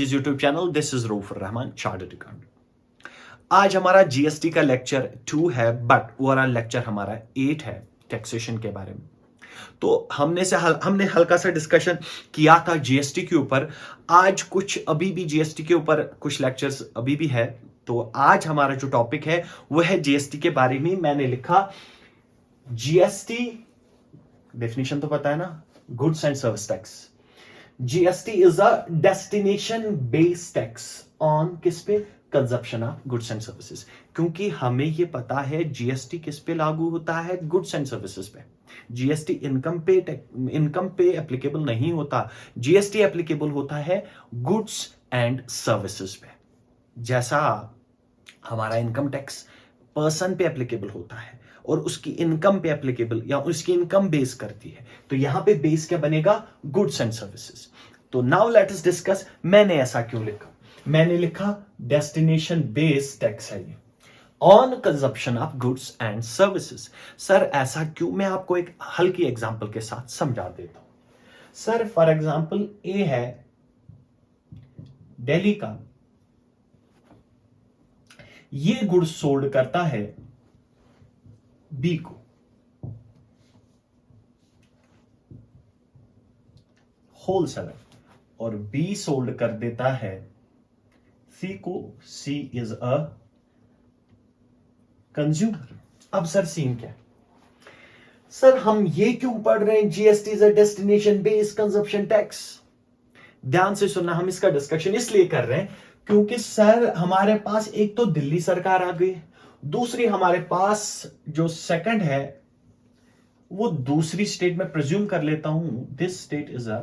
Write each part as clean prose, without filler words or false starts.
Aziz YouTube channel. This is Rauf Rahman, chartered accountant. आज हमारा GST का लेक्चर 2 है, बट ओवरऑल लेक्चर हमारा 8 है टैक्सेशन के बारे में। तो हमने हल्का सा डिस्कशन किया था जीएसटी के ऊपर। आज कुछ अभी भी जीएसटी के ऊपर कुछ लेक्चर्स अभी भी है। तो आज हमारा जो टॉपिक है वो है जीएसटी के बारे में। मैंने लिखा जीएसटी डेफिनेशन तो पता है ना, goods and service tax. GST is a destination based tax on किस पे? Consumption of goods and services. क्योंकि हमें ये पता है जीएसटी किस पे लागू होता है? गुड्स एंड सर्विसेज पे। जीएसटी इनकम पे एप्लीकेबल नहीं होता। जीएसटी एप्लीकेबल होता है गुड्स एंड सर्विसेज पे। जैसा हमारा इनकम टैक्स पर्सन पे एप्लीकेबल होता है और उसकी इनकम पे एप्लीकेबल या उसकी इनकम बेस करती है, तो यहां पे बेस क्या बनेगा? Goods and services. तो नाउ लेट अस डिस्कस मैंने ऐसा क्यों लिखा। मैंने लिखा डेस्टिनेशन बेस्ड टैक्स है ये on consumption of goods and services. Sir ऐसा क्यों? मैं आपको एक हल्की एग्जांपल के साथ समझा देता हूं। सर फॉर एग्जांपल ए है दिल्ली का, ये गुड्स सोल्ड करता है बी को, होलसेलर, और बी सोल्ड कर देता है सी को। सी इज अ कंज्यूमर। अब सर सीन क्या है? सर हम ये क्यों पढ़ रहे हैं GST is a destination based consumption tax? ध्यान से सुनना, हम इसका डिस्कशन इसलिए कर रहे हैं क्योंकि सर हमारे पास एक तो दिल्ली सरकार आ गई, दूसरी हमारे पास जो सेकंड है वो दूसरी स्टेट में प्रिज्यूम कर लेता हूं, this state is a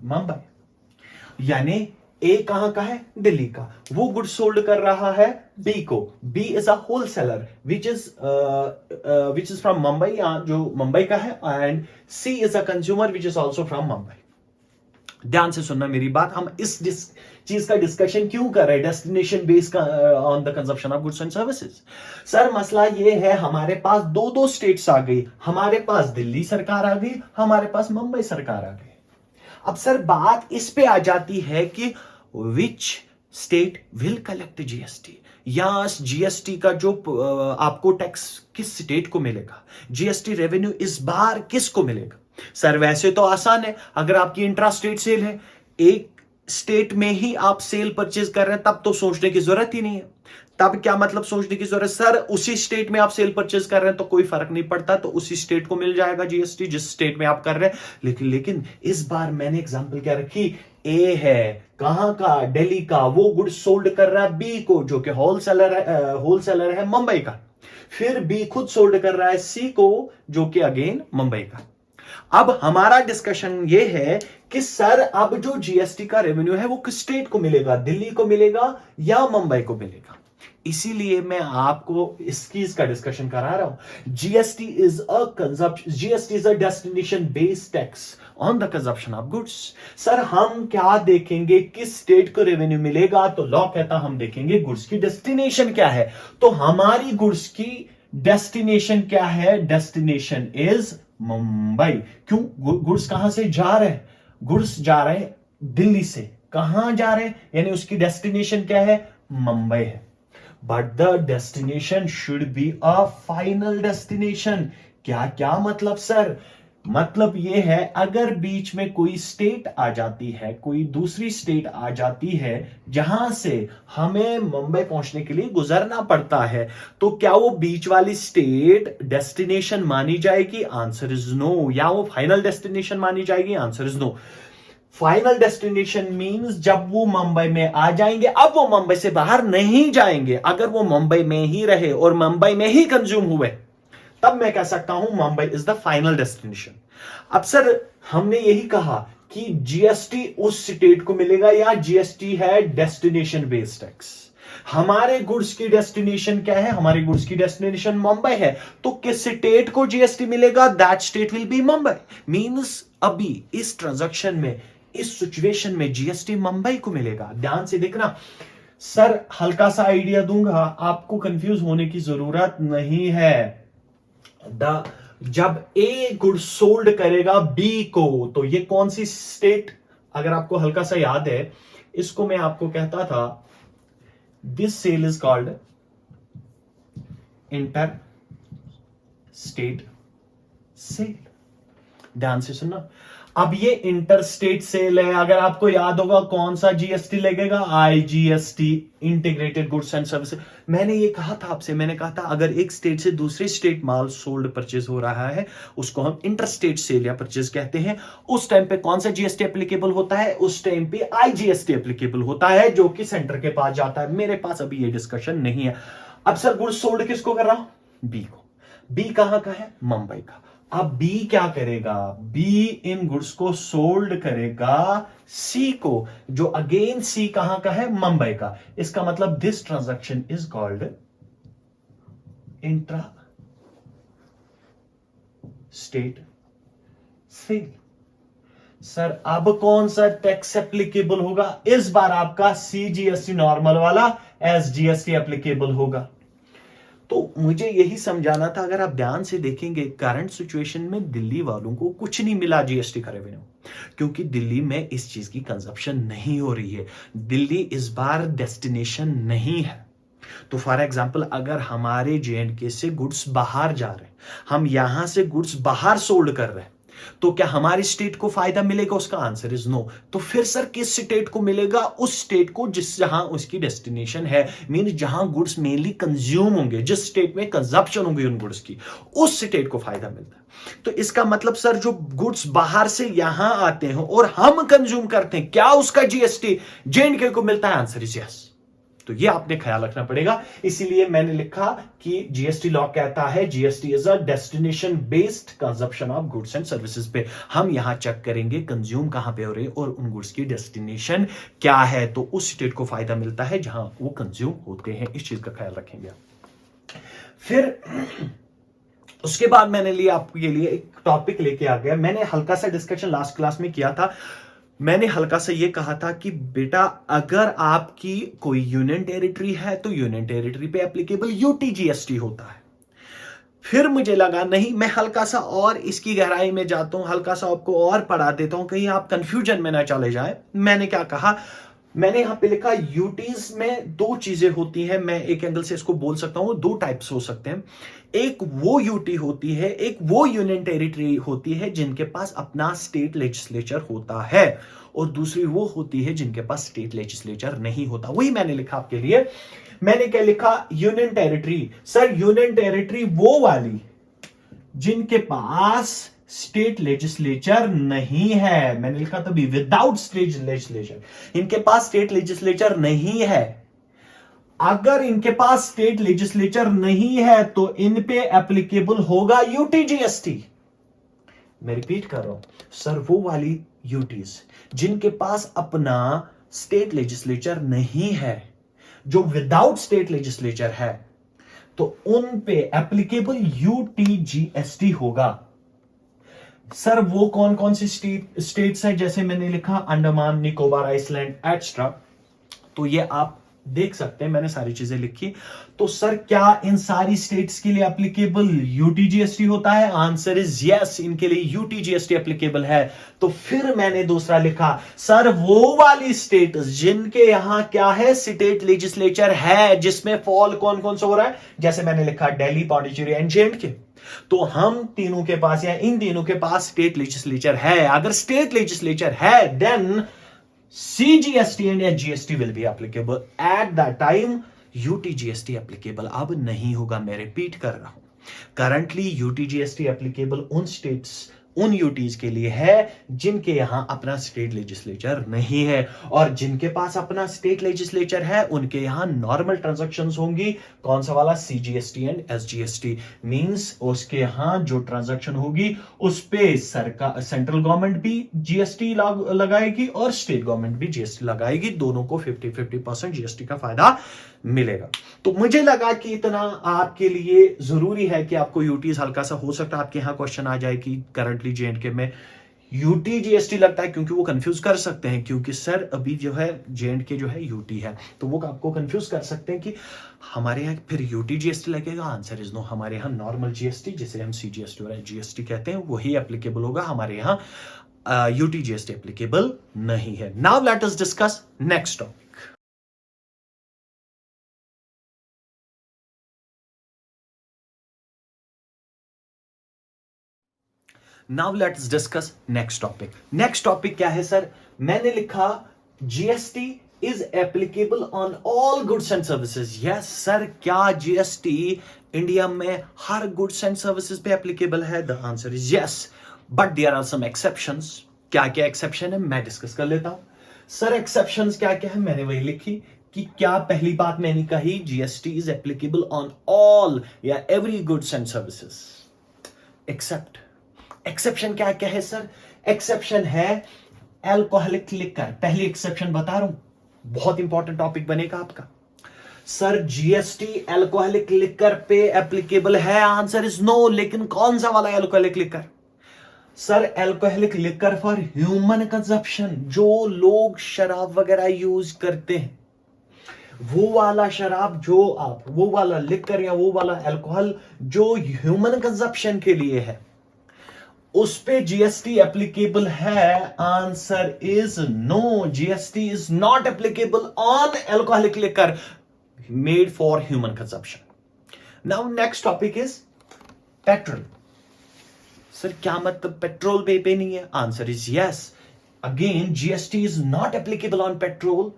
Mumbai. यानी ए कहां का है? दिल्ली का। वो गुड सोल्ड कर रहा है बी को। B is a wholesaler which is from Mumbai, जो मुंबई का है, and C is a consumer which is also from Mumbai. ध्यान से सुनना मेरी बात। हम इस चीज का डिस्कशन क्यों कर रहे हैं? Destination based on the consumption of goods and services. Sir मसला ये है, हमारे पास दो दो स्टेट्स आ गई। हमारे पास दिल्ली सरकार आ गई, हमारे पास मुंबई सरकार आ गई। अब सर बात इस पे आ जाती है कि which state will collect GST, या जीएसटी का जो आपको टैक्स किस स्टेट को मिलेगा? जीएसटी रेवेन्यू इस बार किसको मिलेगा? सर वैसे तो आसान है, अगर आपकी इंट्रा स्टेट सेल है, एक स्टेट में ही आप सेल परचेज कर रहे हैं, तब तो सोचने की जरूरत ही नहीं है। तब क्या मतलब सोचने की जरूरत? सर उसी स्टेट में आप सेल परचेज कर रहे हैं तो कोई फर्क नहीं पड़ता, तो उसी स्टेट को मिल जाएगा जीएसटी जिस स्टेट में आप कर रहे हैं। लेकिन इस बार मैंने एग्जांपल क्या रखी? ए है कहां का? दिल्ली का। वो गुड्स सोल्ड कर रहा है बी को, जो कि होलसेलर है मुंबई का। फिर बी खुद सोल्ड कर रहा है सी को, जो कि अगेन मुंबई का। अब हमारा डिस्कशन ये है कि सर अब जो जीएसटी का रेवेन्यू है वो किस स्टेट को मिलेगा? दिल्ली को मिलेगा या मुंबई को मिलेगा? इसीलिए मैं आपको इस चीज का डिस्कशन करा रहा हूं। GST is a destination based tax on the consumption of goods. Sir हम क्या देखेंगे? किस स्टेट को रेवेन्यू मिलेगा? तो लॉ कहता हम देखेंगे गुड्स की डेस्टिनेशन क्या है। तो हमारी गुड्स की डेस्टिनेशन क्या है? Destination is Mumbai. क्यों? गुड्स कहां से जा रहे हैं? गुड्स जा रहे हैं दिल्ली से। कहां जा रहे हैं? यानी उसकी डेस्टिनेशन क्या है? मुंबई है। But the destination should be a final destination. क्या क्या मतलब सर? मतलब यह है, अगर बीच में कोई स्टेट आ जाती है, कोई दूसरी स्टेट आ जाती है जहां से हमें मुंबई पहुंचने के लिए गुजरना पड़ता है, तो क्या वो बीच वाली स्टेट डेस्टिनेशन मानी जाएगी? Answer is no. या वो फाइनल डेस्टिनेशन मानी जाएगी? Answer is no. Final destination means जब वो मुंबई में आ जाएंगे, अब वो मुंबई से बाहर नहीं जाएंगे। अगर वो मुंबई में ही रहे और मुंबई में ही कंज्यूम हुए, तब मैं कह सकता हूं Mumbai is the final destination. अब सर हमने यही कहा कि जीएसटी उस स्टेट को मिलेगा, या जीएसटी है डेस्टिनेशन बेस्ड टैक्स। हमारे गुड्स की डेस्टिनेशन क्या है? हमारी गुड्स की डेस्टिनेशन मुंबई है। तो किस स्टेट को जीएसटी मिलेगा? That state will be Mumbai. Means अभी इस ट्रांजैक्शन में, इस सिचुएशन में जीएसटी मुंबई को मिलेगा। ध्यान से देखना सर, हल्का सा आइडिया दूंगा, आपको कंफ्यूज होने की जरूरत नहीं है। जब ए गुड सोल्ड करेगा बी को, तो ये कौन सी स्टेट अगर आपको हल्का सा याद है, इसको मैं आपको कहता था this sale is called interstate sale. ध्यान से सुनना, अब ये इंटर स्टेट सेल है। अगर आपको याद होगा कौन सा जीएसटी लगेगा, IGST, integrated goods and services. मैंने ये कहा था आपसे, मैंने कहा था अगर एक स्टेट से दूसरे स्टेट माल सोल्ड परचेज हो रहा है उसको हम इंटर स्टेट सेल या परचेज कहते हैं। उस टाइम पे कौन सा जीएसटी एप्लीकेबल होता है, उस टाइम पे आईजीएसटी एप्लीकेबल होता है, जो कि सेंटर के पास जाता है। मेरे पास अभी ये डिस्कशन नहीं है। अब सर गुड्स सोल्ड किसको कर रहा हूं, बी को। बी कहां का है, मुंबई का। अब बी क्या करेगा, बी इन गुड्स को सोल्ड करेगा सी को, जो अगेन सी कहां का है, मुंबई का। इसका मतलब this transaction is called intra state sale. Sir अब कौन सा टैक्स एप्लीकेबल होगा, इस बार आपका सीजीएसटी नॉर्मल वाला एसजीएसटी एप्लीकेबल होगा। तो मुझे यही समझाना था। अगर आप ध्यान से देखेंगे करंट सिचुएशन में दिल्ली वालों को कुछ नहीं मिला जीएसटी का रेवेन्यू, क्योंकि दिल्ली में इस चीज की कंजप्शन नहीं हो रही है। दिल्ली इस बार डेस्टिनेशन नहीं है। तो फॉर एग्जांपल अगर हमारे जेएंडके से गुड्स बाहर जा रहे हैं, हम यहां से गुड्स बाहर सोल्ड कर रहे हैं, तो क्या हमारी स्टेट को फायदा मिलेगा, उसका आंसर इज नो। तो फिर सर किस स्टेट को मिलेगा, उस स्टेट को जिस जहां उसकी डेस्टिनेशन है, मीन जहां गुड्स मेनली कंज्यूम होंगे, जिस स्टेट में कंजप्शन होंगी उन गुड्स की, उस स्टेट को फायदा मिलता है। तो इसका मतलब सर जो गुड्स बाहर से यहां आते हैं और हम कंज्यूम करते हैं, क्या उसका जीएसटी जेएंडके को मिलता है, आंसर इज यस। तो ये आपने ख्याल रखना पड़ेगा। इसीलिए मैंने लिखा कि जीएसटी लॉ कहता है GST is a destination based consumption of goods and services पे। हम यहां चेक करेंगे कंज्यूम कहां पे हो रहे और उन गुड्स की डेस्टिनेशन क्या है, तो उस स्टेट को फायदा मिलता है जहां वो कंज्यूम होते हैं। इस चीज का ख्याल रखेंगे। फिर उसके बाद मैंने लिया आपके लिए एक टॉपिक लेके आ गया। मैंने हल्का सा डिस्कशन लास्ट क्लास में किया था। मैंने हल्का सा ये कहा था कि बेटा अगर आपकी कोई यूनियन टेरिटरी है तो यूनियन टेरिटरी पे एप्लीकेबल यूटीजीएसटी होता है। फिर मुझे लगा नहीं, मैं हल्का सा और इसकी गहराई में जाता हूं, हल्का सा आपको और पढ़ा देता हूं, कहीं आप कंफ्यूजन में ना चले जाए। मैंने क्या कहा, मैंने यहां पे लिखा यूटीज में दो चीजें होती हैं। मैं एक एंगल से इसको बोल सकता हूं, दो टाइप्स हो सकते हैं। एक वो यूटी होती है, एक वो यूनियन टेरिटरी होती है जिनके पास अपना स्टेट लेजिस्लेचर होता है, और दूसरी वो होती है जिनके पास स्टेट लेजिस्लेचर नहीं होता। वही मैंने लिखा आपके लिए। मैंने क्या लिखा, union territory. Sir union territory वो वाली जिनके पास स्टेट लेजिस्लेचर नहीं है। मैंने लिखा था भी विदाउट स्टेट लेजिस्लेचर, इनके पास स्टेट लेजिस्लेचर नहीं है। अगर इनके पास स्टेट लेजिस्लेचर नहीं है तो इन पे एप्लीकेबल होगा यूटीजीएसटी। मैं रिपीट कर रहा हूं, सर वो वाली यूटीज जिनके पास अपना स्टेट लेजिस्लेचर नहीं है, जो विदाउट स्टेट लेजिस्लेचर है, तो उन पे एप्लीकेबल यूटीजीएसटी होगा। सर वो कौन कौन सी स्टेट्स हैं, जैसे मैंने लिखा अंडमान निकोबार आइसलैंड एक्स्ट्रा, तो ये आप देख सकते हैं, मैंने सारी चीजें लिखी। तो सर क्या इन सारी स्टेट्स के लिए एप्लीकेबल यूटीजीएसटी होता है, आंसर इज यस, इनके लिए यूटीजीएसटी एप्लीकेबल है। तो फिर मैंने दूसरा लिखा, सर वो वाली स्टेट जिनके यहां क्या है, स्टेट लेजिस्लेचर है, जिसमें फॉल कौन कौन सा हो रहा है, जैसे मैंने लिखा दिल्ली, पौंडीचेरी एंड जेएंडके। तो हम तीनों के पास या इन तीनों के पास स्टेट लेजिस्लेचर है। अगर स्टेट लेजिस्लेचर है then CGST and GST will be applicable at that time. UTGST applicable अब नहीं होगा। मैं रिपीट कर रहा हूं, करंटली UTGST applicable उन स्टेट्स, उन यूटीज के लिए है जिनके यहां अपना स्टेट लेजिस्लेचर नहीं है, और जिनके पास अपना स्टेट लेजिस्लेचर है उनके यहां नॉर्मल ट्रांजैक्शंस होंगी। कौन सा वाला, CGST एंड SGST। मींस उसके यहां जो ट्रांजैक्शन होगी उस पे सरकार, सेंट्रल गवर्नमेंट भी जीएसटी लगाएगी और स्टेट गवर्नमेंट भी जीएसटी लगाएगी। दोनों को 50-50% जीएसटी का फायदा मिलेगा। तो मुझे लगा कि इतना आपके लिए जरूरी है कि आपको यूटीज हल्का सा हो सकता है आपके यहां क्वेश्चन आ जाए कि करंटली जेएंडके में यूटीजीएसटी लगता है, क्योंकि वो कंफ्यूज कर सकते हैं, क्योंकि सर अभी जो है जेएंडके जो है यूटी है, तो वो आपको कंफ्यूज कर सकते हैं कि हमारे यहाँ फिर यूटीजीएसटी लगेगा, आंसर इज नो। हमारे यहाँ नॉर्मल जीएसटी जिसे हम सीजीएसटी और जीएसटी कहते हैं वही एप्लीकेबल होगा हमारे यहाँ। यूटीजीएसटी एप्लीकेबल नहीं है। Now let us discuss next topic. Now let's discuss next topic. Next topic क्या है सर? मैंने लिखा GST is applicable on all goods and services. Yes sir, क्या जीएसटी इंडिया में हर गुड्स एंड सर्विसेज पे एप्लीकेबल है? The answer is yes, but there are some exceptions. क्या क्या एक्सेप्शन है मैं डिस्कस कर लेता हूं। सर एक्सेप्शंस क्या क्या है मैंने वही लिखी कि क्या पहली बात मैंने कही GST is applicable on all या every goods and services except. Exception क्या क्या है सर? एक्सेप्शन है अल्कोहलिक लिकर। पहली एक्सेप्शन बता रहा हूं, बहुत इंपॉर्टेंट टॉपिक बनेगा आपका। सर जीएसटी अल्कोहलिक लिकर पे एप्लीकेबल है? Answer is no. लेकिन कौन सा वाला alcoholic liquor? Sir alcoholic liquor for human consumption, जो लोग शराब वगैरह यूज करते हैं, वो वाला शराब जो आप, वो वाला लिकर या वो वाला अल्कोहल जो ह्यूमन कंजप्शन के लिए है, उस पे जीएसटी एप्लीकेबल है? Answer is no, GST is not applicable on alcoholic liquor made for human consumption. Now next topic is petrol. Sir क्या मतलब पेट्रोल पे नहीं है? Answer is yes, again GST is not applicable on petrol.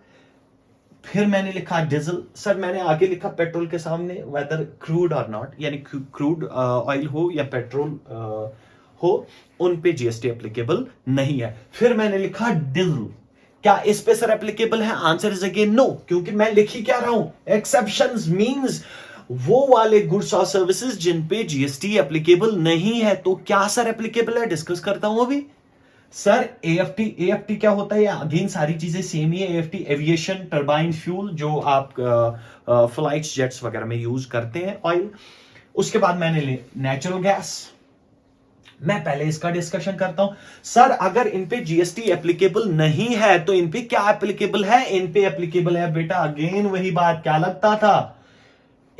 फिर मैंने लिखा diesel. Sir मैंने आगे लिखा पेट्रोल के सामने वेदर क्रूड और नॉट, यानी क्रूड ऑयल हो या पेट्रोल हो, उन पे जीएसटी एप्लीकेबल नहीं है। फिर मैंने लिखा डीजल, क्या इस पे सर एप्लीकेबल है? आंसर इज अगेन नो, क्योंकि मैं लिख ही क्या रहा हूं, एक्सेप्शंस मींस वो वाले गुड्स और सर्विसेज जिन पे जीएसटी एप्लीकेबल नहीं है। तो क्या सर एप्लीकेबल है? डिस्कस करता हूं अभी। सर एएफटी, एएफटी क्या होता है? अगेन सारी चीजें सेम ही है। एएफटी एविएशन टर्बाइन फ्यूल, जो आप फ्लाइट्स जेट्स वगैरह में यूज करते हैं ऑयल। उसके बाद मैंने नेचुरल गैस, मैं पहले इसका डिस्कशन करता हूं। सर अगर इन पे जीएसटी एप्लीकेबल नहीं है तो इन पे क्या एप्लीकेबल है? इन पे एप्लीकेबल है बेटा, अगेन वही बात, क्या लगता था?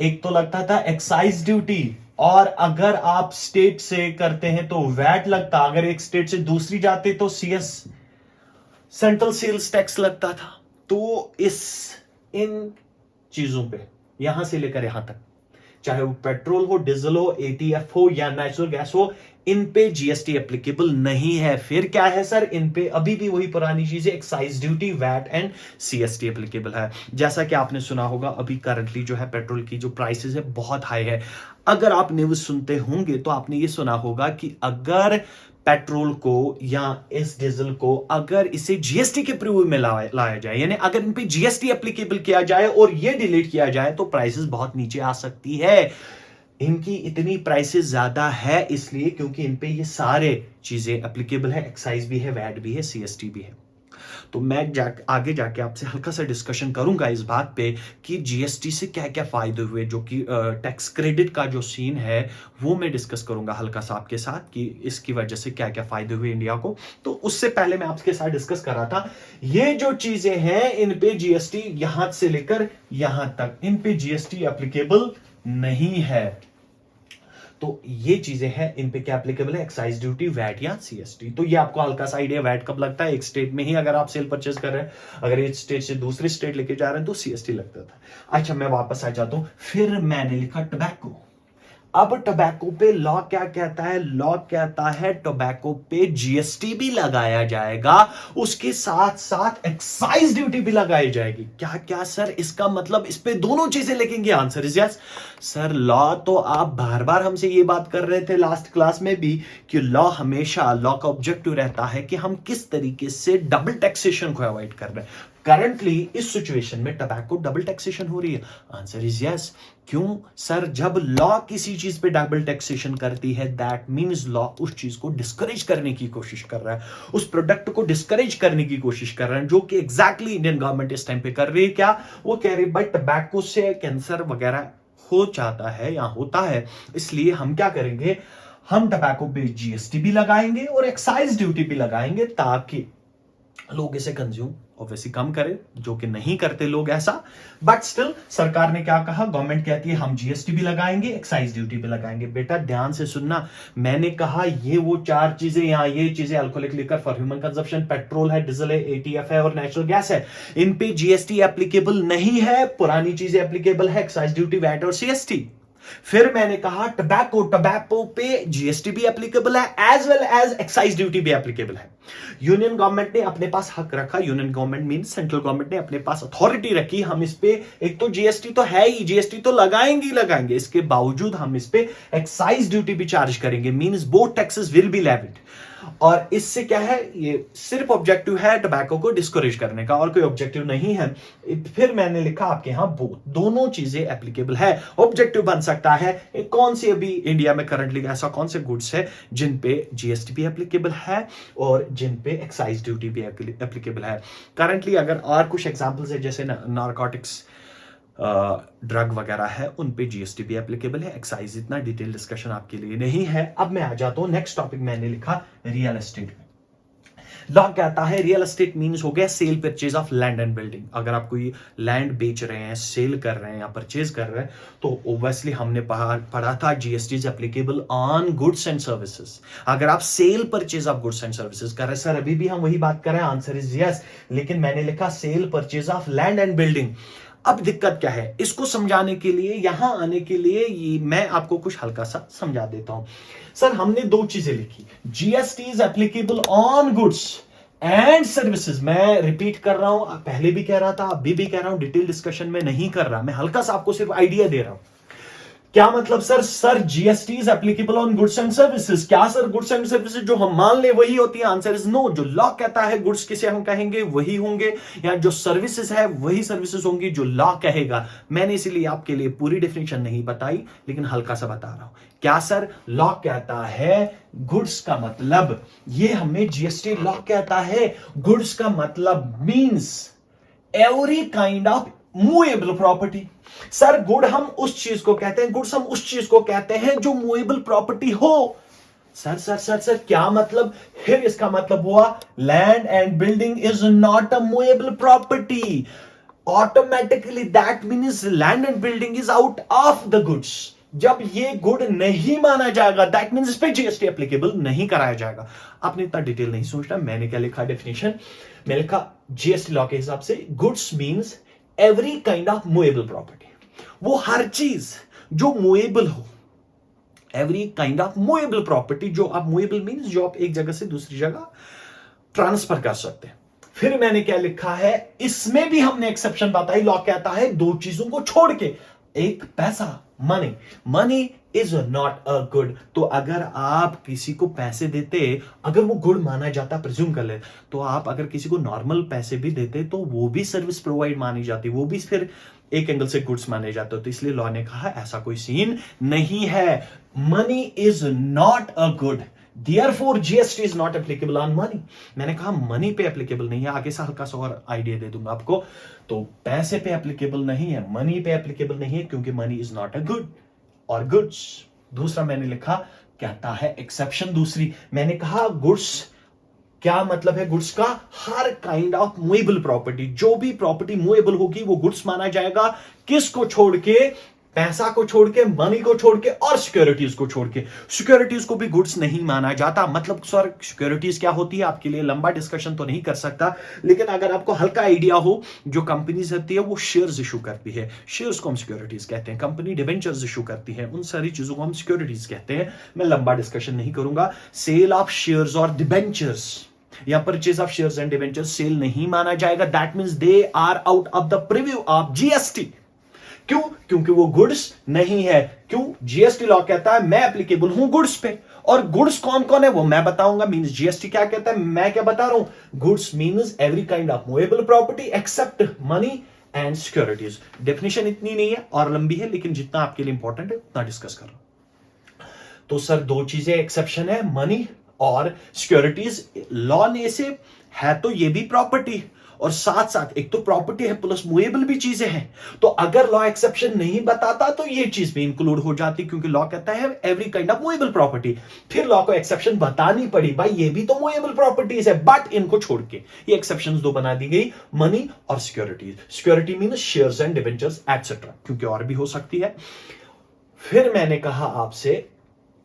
एक तो लगता था एक्साइज ड्यूटी, और अगर आप स्टेट से करते हैं तो वैट लगता, अगर एक स्टेट से दूसरी जाते तो सीएस, सेंट्रल सेल्स टैक्स लगता था। तो इन चीजों पे यहां से लेकर यहां तक, चाहे वो पेट्रोल हो, डीजल हो, एटीएफ हो या नेचुरल गैस हो, इन पे जीएसटी एप्लीकेबल नहीं है। फिर क्या है सर? इन पे अभी भी वही पुरानी चीजें, excise duty, VAT and CST applicable है। जैसा कि आपने सुना होगा अभी करंटली जो है पेट्रोल की जो प्राइसेस है बहुत हाई है। अगर आप न्यूज सुनते होंगे तो आपने ये सुना होगा कि अगर पेट्रोल को या इस डीजल को अगर इसे जीएसटी के प्रीव्यू में लाया जाए, यानी अगर इन पे जीएसटी एप्लीकेबल किया जाए और ये डिलीट किया जाए तो प्राइसेस बहुत नीचे आ सकती है। इनकी इतनी प्राइसेस ज्यादा है इसलिए क्योंकि इन पे ये सारे चीजें एप्लीकेबल है, एक्साइज भी है, वैट भी है, सीएसटी भी है। तो मैं आगे जाके आपसे हल्का सा डिस्कशन करूंगा इस बात पे कि जीएसटी से क्या क्या फायदे हुए, जो कि टैक्स क्रेडिट का जो सीन है वो मैं डिस्कस करूंगा हल्का सा आपके साथ कि इसकी वजह से क्या क्या फायदे हुए इंडिया को। तो उससे पहले मैं आपके साथ डिस्कस कर रहा था ये जो चीजें हैं इन पे जीएसटी यहां से लेकर यहां तक इन पे जीएसटी एप्लीकेबल नहीं है। तो ये चीजें हैं, इन पे क्या एप्लीकेबल है? एक्साइज ड्यूटी, वैट या सीएसटी। तो ये आपको हल्का सा आइडिया वैट कब लगता है? एक स्टेट में ही अगर आप सेल परचेज कर रहे हैं, अगर एक स्टेट से दूसरे स्टेट लेके जा रहे हैं तो सीएसटी लगता था। अच्छा मैं वापस आ जाता हूं। फिर मैंने लिखा टोबैको। अब टोबैको पे लॉ क्या कहता है? लॉ कहता है टोबैको पे जीएसटी भी लगाया जाएगा, उसके साथ साथ एक्साइज ड्यूटी भी लगाई जाएगी। क्या क्या सर इसका मतलब? इस पे दोनों चीजें लगेंगी। Answer is yes. Sir law तो आप बार बार हमसे ये बात कर रहे थे लास्ट क्लास में भी कि लॉ हमेशा, लॉ का ऑब्जेक्टिव रहता है कि हम किस तरीके से डबल टैक्सेशन को अवॉइड कर रहे हैं। करंटली इस सिचुएशन में टबैको डबल टैक्सेशन हो रही है। Answer is yes. क्यों सर? जब लॉ किसी चीज पे डबल टैक्सेशन करती है दैट मींस लॉ उस चीज को डिस्करेज करने की कोशिश कर रहा है, उस प्रोडक्ट को डिस्करेज करने की कोशिश कर रहा है, जो कि एग्जैक्टली इंडियन गवर्नमेंट इस टाइम पे कर रही है। क्या वो कह रही है? भाई टबैको से कैंसर वगैरह हो जाता है या होता है, इसलिए हम क्या करेंगे, हम टबैको पे जीएसटी भी लगाएंगे और एक्साइज ड्यूटी भी लगाएंगे ताकि लोग इसे कंज्यूम ऑब्वियसली कम करें, जो कि नहीं करते लोग ऐसा। बट स्टिल सरकार ने क्या कहा, गवर्नमेंट कहती है हम जीएसटी भी लगाएंगे, एक्साइज ड्यूटी भी लगाएंगे। बेटा ध्यान से सुनना, मैंने कहा ये वो 4 चीजें, यहां ये चीजें, alcoholic liquor for human consumption, petrol है, डीजल है, एटीएफ है और नेचुरल गैस है, इन पे जीएसटी एप्लीकेबल नहीं है। पुरानी चीजें एप्लीकेबल है, एक्साइज ड्यूटी, वैट और सीएसटी। फिर मैंने कहा टबैको पे जीएसटी भी एप्लीकेबल है as well as excise duty भी एप्लीकेबल है। यूनियन गवर्नमेंट ने अपने पास हक रखा, union government mean central government ने अपने पास अथॉरिटी रखी, हम इस पे, एक तो जीएसटी तो है ही, जीएसटी तो लगाएंगे ही लगाएंगे, इसके बावजूद हम इस पे एक्साइज ड्यूटी भी चार्ज करेंगे, means both taxes will be levied. और इससे क्या है, ये सिर्फ ऑब्जेक्टिव है टबैको को डिस्करेज करने का, और कोई ऑब्जेक्टिव नहीं है। फिर मैंने लिखा आपके यहां दोनों चीजें एप्लीकेबल है। ऑब्जेक्टिव बन सकता है कौन सी अभी इंडिया में करंटली ऐसा कौन से गुड्स है जिन पे जीएसटी भी एप्लीकेबल है और जिन पे एक्साइज ड्यूटी भी एप्लीकेबल है करंटली। अगर और कुछ एग्जांपल्स है जैसे नारकोटिक्स, ड्रग वगैरह है, उन पे जीएसटी भी एप्लीकेबल है, एक्साइज इतना डिटेल डिस्कशन आपके लिए नहीं है। अब मैं आ जाता हूं नेक्स्ट टॉपिक, मैंने लिखा रियल एस्टेट में। लॉ कहता है रियल एस्टेट मींस हो गया cell purchase of land and building. अगर आप कोई लैंड बेच रहे हैं, सेल कर रहे हैं या परचेज कर रहे हैं, तो ओब्वियसली हमने पढ़ा था GST is applicable on goods and services. अगर आप cell purchase of goods and services कर रहे हैं, सर अभी भी हम वही बात कर रहे हैं, आंसर इज यस, लेकिन मैंने लिखा cell purchase of land and building. अब दिक्कत क्या है, इसको समझाने के लिए, यहां आने के लिए मैं आपको कुछ हल्का सा समझा देता हूं। सर हमने 2 चीजें लिखी, GST is applicable on goods and services. मैं रिपीट कर रहा हूं, पहले भी कह रहा था, अभी भी कह रहा हूं, डिटेल डिस्कशन में नहीं कर रहा, मैं हल्का सा आपको सिर्फ आइडिया दे रहा हूं। क्या मतलब sir GST is applicable on goods and services. क्या सर गुड्स एंड सर्विसेज जो हम मान ले वही होती है? Answer is no. जो लॉ कहता है गुड्स किसे हम कहेंगे वही होंगे, या जो सर्विसेज है वही सर्विसेज होंगी जो लॉ कहेगा। मैंने इसीलिए आपके लिए पूरी डेफिनेशन नहीं बताई, लेकिन हल्का सा बता रहा हूं। क्या सर लॉ कहता है गुड्स का मतलब, ये हमें जीएसटी लॉ कहता है गुड्स का मतलब means every kind of movable property. Sir good हम उस चीज को कहते हैं, गुड्स हम उस चीज को कहते हैं जो मूवेबल प्रॉपर्टी हो। सर क्या मतलब? फिर इसका मतलब हुआ land and building is not a movable property. Automatically that means land and building is out of the goods. जब ये गुड नहीं माना जाएगा, दैट मीन्स इस पे जीएसटी एप्लीकेबल नहीं कराया जाएगा। आपने इतना डिटेल नहीं सोचना, मैंने क्या लिखा डेफिनेशन, मैंने लिखा जीएसटी लॉ के हिसाब से goods means every kind of movable property, वो हर चीज जो मूवेबल हो, every kind of movable property. जो आप मूवेबल मींस जो आप एक जगह से दूसरी जगह ट्रांसफर कर सकते हैं। फिर मैंने क्या लिखा है, इसमें भी हमने एक्सेप्शन बताई। लॉ कहता है 2 चीजों को छोड़ के, एक पैसा, money is not a good. तो अगर आप किसी को पैसे देते, अगर वो गुड माना जाता, प्रिज्यूम कर ले, तो आप अगर किसी को नॉर्मल पैसे भी देते तो वो भी सर्विस प्रोवाइड मानी जाती, वो भी फिर एक एंगल से गुड्स माने जाते हो। तो इसलिए लॉ ने कहा ऐसा कोई सीन नहीं है, money is not a good, Therefore, GST is not applicable on money। मैंने कहा मनी पे एप्लीकेबल नहीं है, आगे से हल्का सा और आइडिया दे दूंगा आपको। तो पैसे पे एप्लीकेबल नहीं है, मनी पे एप्लीकेबल नहीं है, क्योंकि money is not a good और गुड्स। दूसरा मैंने लिखा, कहता है एक्सेप्शन दूसरी, मैंने कहा गुड्स क्या मतलब है, गुड्स का हर काइंड ऑफ मूवेबल प्रॉपर्टी, जो भी प्रॉपर्टी मूवेबल होगी वो गुड्स माना जाएगा। किसको छोड़ के? पैसा को छोड़ के, मनी को छोड़ के और सिक्योरिटीज को छोड़ के। सिक्योरिटीज को भी गुड्स नहीं माना जाता। मतलब सर सिक्योरिटीज क्या होती है, आपके लिए लंबा डिस्कशन तो नहीं कर सकता, लेकिन अगर आपको हल्का आइडिया हो, जो कंपनीज होती है वो शेयर्स इशू करती है, शेयर्स को हम सिक्योरिटीज कहते हैं। कंपनी डिबेंचर्स इशू करती है, उन सारी चीजों को हम सिक्योरिटीज कहते हैं। मैं लंबा डिस्कशन नहीं करूंगा। सेल ऑफ शेयर्स और डिबेंचर्स या purchase of shares and debentures sale नहीं माना जाएगा। That means they are out of the preview of GST. क्यों? क्योंकि वो गुड्स नहीं है। क्यों? जीएसटी लॉ कहता है मैं एप्लीकेबल हूं गुड्स पे, और गुड्स कौन कौन है वो मैं बताऊंगा। मींस जीएसटी क्या कहता है, मैं क्या बता रहा हूं, goods means every kind of movable property except money and securities. Definition इतनी नहीं है और लंबी है, लेकिन जितना आपके लिए इंपॉर्टेंट है उतना डिस्कस कर रहा हूं। तो सर 2 चीजें एक्सेप्शन है, मनी और सिक्योरिटीज। लॉ ने से है तो ये भी प्रॉपर्टी, और साथ साथ एक तो प्रॉपर्टी है प्लस मूवेबल भी चीजें हैं, तो अगर लॉ एक्सेप्शन नहीं बताता तो ये चीज भी इंक्लूड हो जाती, क्योंकि लॉ कहता है every kind of movable property. फिर लॉ को एक्सेप्शन बतानी पड़ी, भाई ये भी तो मूवेबल प्रॉपर्टीज है, बट इनको छोड़ के ये एक्सेप्शंस दो बना दी गई, मनी और securities. Security mean shares and debentures etcetera, क्योंकि और भी हो सकती है। फिर मैंने कहा आपसे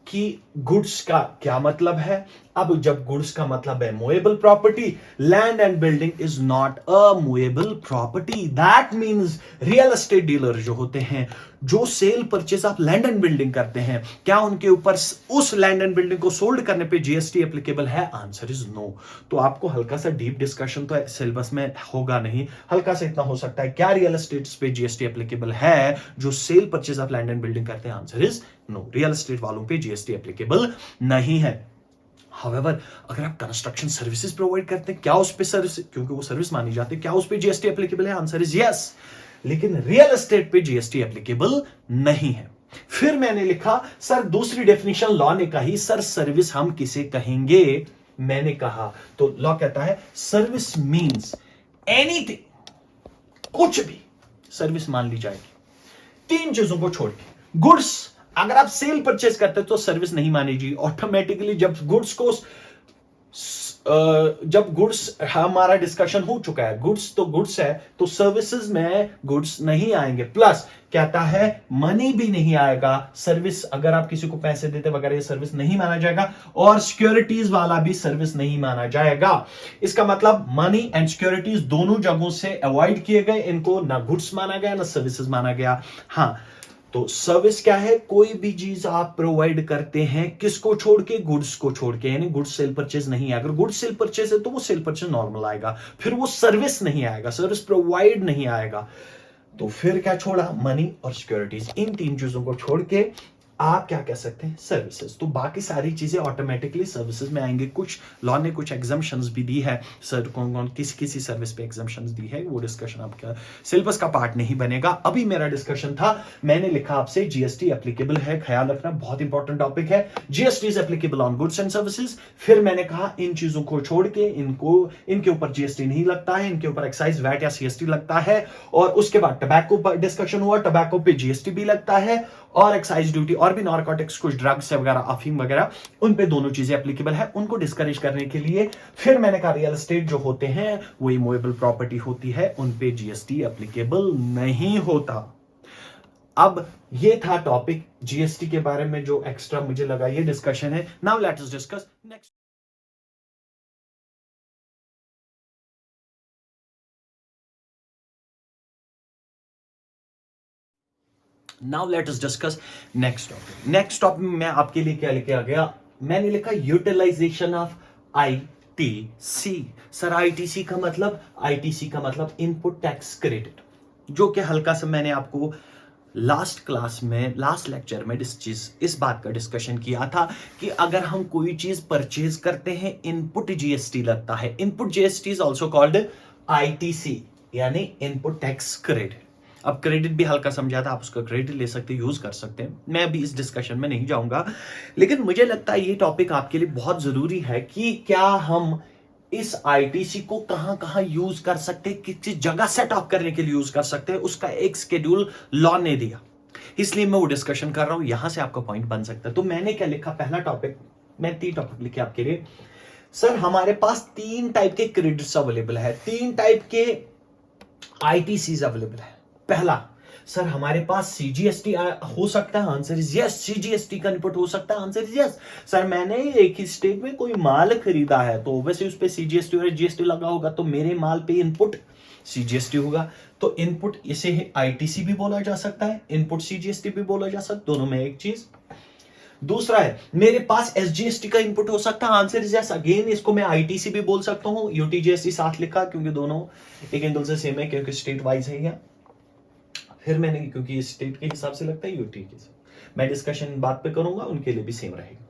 कि गुड्स का क्या मतलब है। अब जब गुड्स का मतलब है movable property, land and building is not a movable property. That means real estate dealer जो होते हैं, जो sale purchase of land and building करते हैं, क्या उनके ऊपर उस लैंड एंड बिल्डिंग को सोल्ड करने पे जीएसटी एप्लीकेबल है? Answer is no. तो आपको हल्का सा डीप डिस्कशन तो सिलेबस में होगा नहीं, हल्का सा इतना हो सकता है, क्या रियल एस्टेट पे जीएसटी एप्लीकेबल है जो sale purchase of land and building करते हैं? Answer is no, real estate वालों पे जीएसटी एप्लीकेबल नहीं है। However, अगर आप कंस्ट्रक्शन सर्विसेज प्रोवाइड करते हैं, क्या उस पे सर्विस, क्योंकि वो सर्विस मानी जाती है, क्या उस पे जीएसटी एप्लीकेबल है? Answer is yes. लेकिन रियल एस्टेट पे जीएसटी एप्लीकेबल नहीं है। फिर मैंने लिखा सर दूसरी डेफिनेशन लॉ ने कही, सर सर्विस हम किसे कहेंगे? मैंने कहा तो लॉ कहता है सर्विस मींस एनीथिंग, कुछ भी सर्विस मान ली जाएगी, तीन चीजों को छोड़ के। गुड्स, अगर आप सेल परचेज करते तो सर्विस नहीं मानेगी ऑटोमेटिकली। जब गुड्स हमारा डिस्कशन हो चुका है, गुड्स तो गुड्स है, तो सर्विसेज में गुड्स नहीं आएंगे। प्लस कहता है मनी भी नहीं आएगा, सर्विस अगर आप किसी को पैसे देते वगैरह ये सर्विस नहीं माना जाएगा, और सिक्योरिटीज वाला भी सर्विस नहीं माना जाएगा। इसका मतलब मनी एंड सिक्योरिटीज दोनों जगहों से अवॉइड किए गए, इनको ना गुड्स माना गया ना सर्विसेज माना गया। हाँ, तो सर्विस क्या है? कोई भी चीज आप प्रोवाइड करते हैं, किसको छोड़ के? गुड्स को छोड़ के, यानी गुड्स सेल परचेज नहीं है। अगर गुड्स सेल परचेज है तो वो सेल परचेज नॉर्मल आएगा, फिर वो सर्विस नहीं आएगा, सर्विस प्रोवाइड नहीं आएगा। तो फिर क्या छोड़ा? मनी और सिक्योरिटीज। इन तीन चीजों को छोड़ के आप क्या कह सकते हैं? सर्विसेज। तो बाकी सारी चीजें ऑटोमेटिकली सर्विसेज में आएंगे। कुछ लॉ ने कुछ एग्जम्पशंस भी दी है, सर कौन कौन किसी सर्विस पे एग्जम्पशंस दी है, वो डिस्कशन आपका सिलेबस का पार्ट नहीं बनेगा। अभी मेरा डिस्कशन था, मैंने लिखा आपसे जीएसटी एप्लीकेबल है, ख्याल रखना बहुत इंपॉर्टेंट टॉपिक है, GST is applicable on goods and services. फिर मैंने कहा इन चीजों को छोड़ के इनके ऊपर जीएसटी नहीं लगता है, इनके ऊपर एक्साइज वैट या सीएसटी लगता है। और उसके बाद टबैको पर डिस्कशन हुआ, टबैको पे जीएसटी भी लगता है, और एक्साइज ड्यूटी, और भी नारकोटिक्स कुछ ड्रग्स वगैरह, अफीम वगैरह, उन पे दोनों चीजें एप्लीकेबल है, उनको डिस्करेज करने के लिए। फिर मैंने कहा रियल एस्टेट जो होते हैं वो इमूवेबल प्रॉपर्टी होती है, उन पे जीएसटी एप्लीकेबल नहीं होता। अब ये था टॉपिक जीएसटी के बारे में जो एक्स्ट्रा मुझे लगा ये डिस्कशन है। Now let us discuss next. Now let us discuss next topic. Next topic में मैं आपके लिए क्या लेके आ गया? मैंने लिखा utilization of ITC. Sir ITC का मतलब? आईटीसी का मतलब इनपुट टैक्स क्रेडिट, जो कि हल्का सा मैंने आपको लास्ट क्लास में, लास्ट लेक्चर में इस बात का डिस्कशन किया था कि अगर हम कोई चीज परचेज करते हैं, इनपुट जीएसटी लगता है। Input GST is also called ITC, यानी इनपुट टैक्स क्रेडिट। अब क्रेडिट भी हल्का समझा था, आप उसका क्रेडिट ले सकते हैं, यूज कर सकते हैं, मैं अभी इस डिस्कशन में नहीं जाऊंगा। लेकिन मुझे लगता है ये टॉपिक आपके लिए बहुत जरूरी है कि क्या हम इस आईटीसी को कहां कहां यूज कर सकते हैं, किस जगह सेट अप करने के लिए यूज कर सकते हैं, उसका एक शेड्यूल लॉ ने दिया, इसलिए मैं वो डिस्कशन कर रहा हूं, यहां से आपका पॉइंट बन सकता है। तो मैंने क्या लिखा? पहला टॉपिक, मैं 3 टॉपिक लिखे आपके लिए। सर हमारे पास 3 टाइप के क्रेडिट्स अवेलेबल है, 3 टाइप के आईटीसीज अवेलेबल है। पहला, सर हमारे पास सीजीएसटी हो सकता है? Answer is yes. सीजीएसटी का इनपुट हो सकता है? Answer is yes. सर मैंने एक ही स्टेट में कोई माल खरीदा है तो वैसे उस पे सीजीएसटी और जीएसटी लगा होगा, तो मेरे माल पे इनपुट सीजीएसटी होगा, तो इनपुट इसे आईटीसी भी बोला जा सकता है, इनपुट सीजीएसटी भी बोला जा सकता है, दोनों में एक चीज। दूसरा है मेरे पास एसजीएसटी का इनपुट हो सकता है? Answer is yes. अगेन इसको मैं आईटीसी भी बोल सकता हूं, यूटीजीएसटी साथ लिखा क्योंकि दोनों एक एंगल से सेम है, क्योंकि स्टेट वाइज है। या फिर मैंने, क्योंकि स्टेट के हिसाब से लगता है यूटी के, मैं डिस्कशन बात पे करूंगा, उनके लिए भी सेम रहेगा।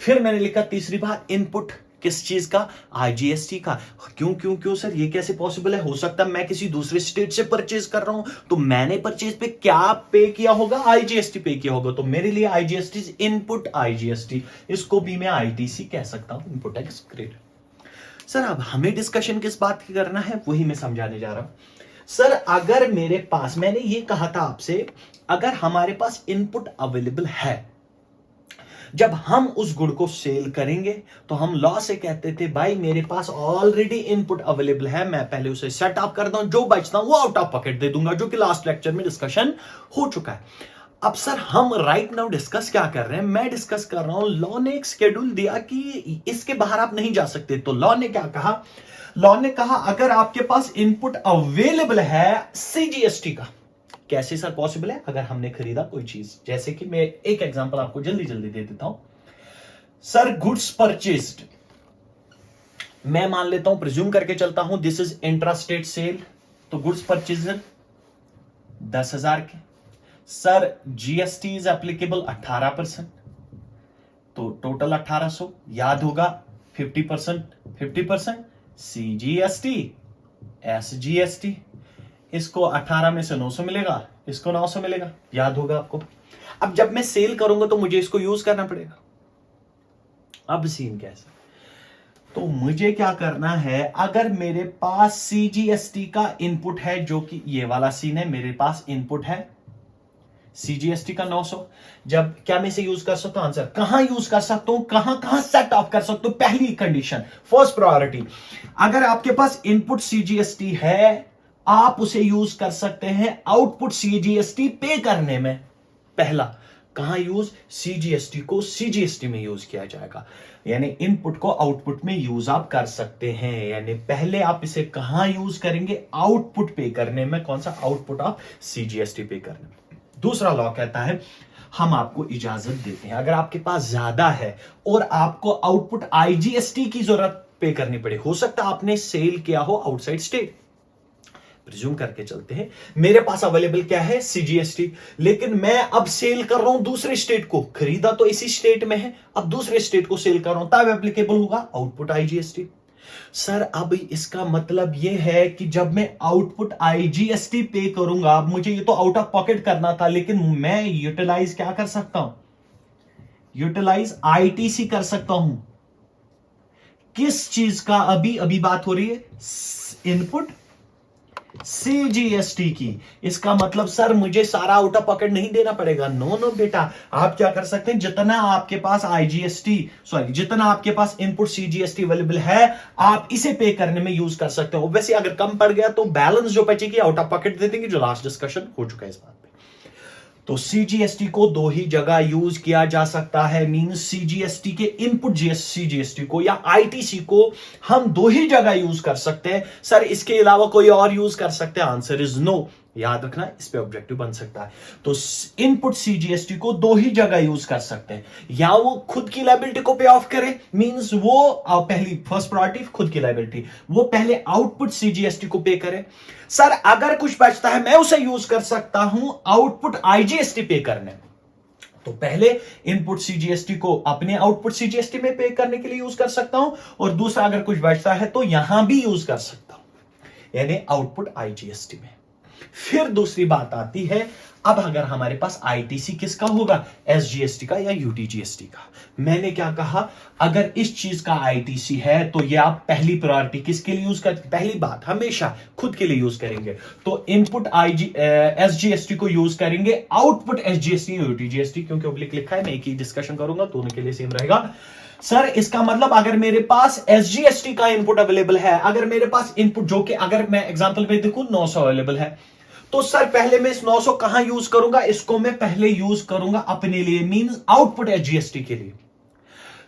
फिर मैंने लिखा तीसरी बात, इनपुट किस चीज का? आईजीएसटी का। क्यों सर ये कैसे पॉसिबल है? हो सकता है मैं किसी दूसरे स्टेट से परचेज कर रहा हूं, तो मैंने परचेज पे क्या पे किया होगा? आईजीएसटी पे किया होगा, तो मेरे लिए आईजीएसटी इनपुट आईजीएसटी, इसको भी मैं आईटीसी कह सकता हूं, इनपुट टैक्स क्रेडिट। सर अब हमें डिस्कशन किस बात की करना है वही मैं समझाने जा रहा हूं। सर अगर मेरे पास, मैंने ये कहा था आपसे, अगर हमारे पास इनपुट अवेलेबल है, जब हम उस गुड को सेल करेंगे तो हम लॉ से कहते थे भाई मेरे पास ऑलरेडी इनपुट अवेलेबल है, मैं पहले उसे सेट अप करता हूं, जो बचता हूं वो आउट ऑफ पॉकेट दे दूंगा, जो कि लास्ट लेक्चर में डिस्कशन हो चुका है। अब सर हम राइट नाउ डिस्कस क्या कर रहे हैं, मैं डिस्कस कर रहा हूं, लॉ ने एक शेड्यूल दिया कि इसके बाहर आप नहीं जा सकते। तो लॉ ने क्या कहा, लॉ ने कहा अगर आपके पास इनपुट अवेलेबल है सीजीएसटी का, कैसे सर पॉसिबल है, अगर हमने खरीदा कोई चीज, जैसे कि मैं एक एग्जांपल आपको जल्दी जल्दी दे देता हूं। सर गुड्स परचेस्ड, मैं मान लेता हूं, प्रिज्यूम करके चलता हूं this is intra state sale, तो गुड्स परचेज 10,000 के, सर जीएसटी इज एप्लीकेबल 18%, तो टोटल 1800, याद होगा 50% सीजीएसटी एसजीएसटी, इसको 18 में से 900 मिलेगा, इसको 900 मिलेगा, याद होगा आपको। अब जब मैं सेल करूंगा तो मुझे इसको यूज करना पड़ेगा। अब सीन कैसा, तो मुझे क्या करना है, अगर मेरे पास सीजीएसटी का इनपुट है, जो कि ये वाला सीन है, मेरे पास इनपुट है सीजीएसटी का 900, जब क्या मैं इसे यूज कर सकता हूं, आंसर कहां यूज कर सकता हूं, कहां कहां सेट ऑफ कर सकता हूं। पहली कंडीशन, फर्स्ट प्रायोरिटी, अगर आपके पास इनपुट सीजीएसटी है आप उसे यूज कर सकते हैं आउटपुट सीजीएसटी पे करने में। पहला, कहां यूज, सीजीएसटी को सीजीएसटी में यूज किया जाएगा, यानी इनपुट को आउटपुट में यूज आप कर सकते हैं, यानी पहले आप इसे कहां यूज करेंगे, आउटपुट पे करने में। कौन सा, आउटपुट ऑफ सीजीएसटी पे करने में। दूसरा लॉ कहता है हम आपको इजाजत देते हैं, अगर आपके पास ज्यादा है और आपको आउटपुट आईजीएसटी की जरूरत पे करनी पड़े, हो सकता है आपने सेल किया हो आउटसाइड स्टेट, प्रिज्यूम करके चलते हैं मेरे पास अवेलेबल क्या है, सीजीएसटी, लेकिन मैं अब सेल कर रहा हूं दूसरे स्टेट को, खरीदा तो इसी स्टेट में है, अब दूसरे स्टेट को सेल कर रहा हूं, तब एप्लीकेबल होगा आउटपुट आईजीएसटी। सर अब इसका मतलब यह है कि जब मैं आउटपुट आईजीएसटी पे करूंगा, अब मुझे ये तो आउट ऑफ पॉकेट करना था, लेकिन मैं यूटिलाइज क्या कर सकता हूं, यूटिलाइज आईटीसी कर सकता हूं। किस चीज का, अभी अभी बात हो रही है इनपुट सीजीएसटी की। इसका मतलब सर मुझे सारा आउट ऑफ पॉकेट नहीं देना पड़ेगा, नो नो बेटा, आप क्या कर सकते हैं, जितना आपके पास आईजीएसटी, सॉरी जितना आपके पास इनपुट सीजीएसटी अवेलेबल है आप इसे पे करने में यूज कर सकते हो। वैसे अगर कम पड़ गया तो बैलेंस जो बचेगी आउट ऑफ पॉकेट दे देंगे, जो लास्ट डिस्कशन हो चुका है इस बात पे। तो सीजीएसटी को दो ही जगह यूज किया जा सकता है, मींस सीजीएसटी के इनपुट सीजीएसटी को या आईटीसी को हम दो ही जगह यूज कर सकते हैं। सर इसके अलावा कोई और यूज कर सकते हैं, आंसर इज नो, याद रखना इस पे ऑब्जेक्टिव बन सकता है। तो इनपुट सीजीएसटी को दो ही जगह यूज कर सकते हैं, या वो खुद की लायबिलिटी को पे ऑफ करे, मींस वो पहली फर्स्ट प्रायोरिटी खुद की लायबिलिटी, वो पहले आउटपुट सीजीएसटी को पे करे। सर अगर कुछ बचता है मैं उसे यूज कर सकता हूं आउटपुट आईजीएसटी पे करने, तो पहले इनपुट सीजीएसटी को अपने आउटपुट सीजीएसटी में पे करने के लिए यूज कर सकता हूं, और दूसरा अगर कुछ बचता है तो यहां भी यूज कर सकता हूं, यानी आउटपुट आईजीएसटी में। फिर दूसरी बात आती है, अब अगर हमारे पास आईटीसी किसका होगा, एसजीएसटी का या यूटीजीएसटी का। मैंने क्या कहा, अगर इस चीज का आईटीसी है तो ये आप पहली प्रायोरिटी किसके लिए यूज करते, पहली बात हमेशा खुद के लिए यूज करेंगे, तो इनपुट एसजीएसटी को यूज करेंगे, आउटपुट एसजीएसटी यूटीजीएसटी, क्योंकि ऑब्लिक लिखा है, मैं एक ही डिस्कशन करूंगा, दोनों के लिए सेम रहेगा। सर इसका मतलब अगर मेरे पास एसजीएसटी का इनपुट अवेलेबल है, अगर मेरे पास इनपुट जो कि अगर मैं एग्जांपल में देखूं 900 अवेलेबल है, तो सर पहले मैं इस 900 कहां यूज करूंगा, इसको मैं पहले यूज करूंगा अपने लिए, मींस आउटपुट एसजीएसटी के लिए।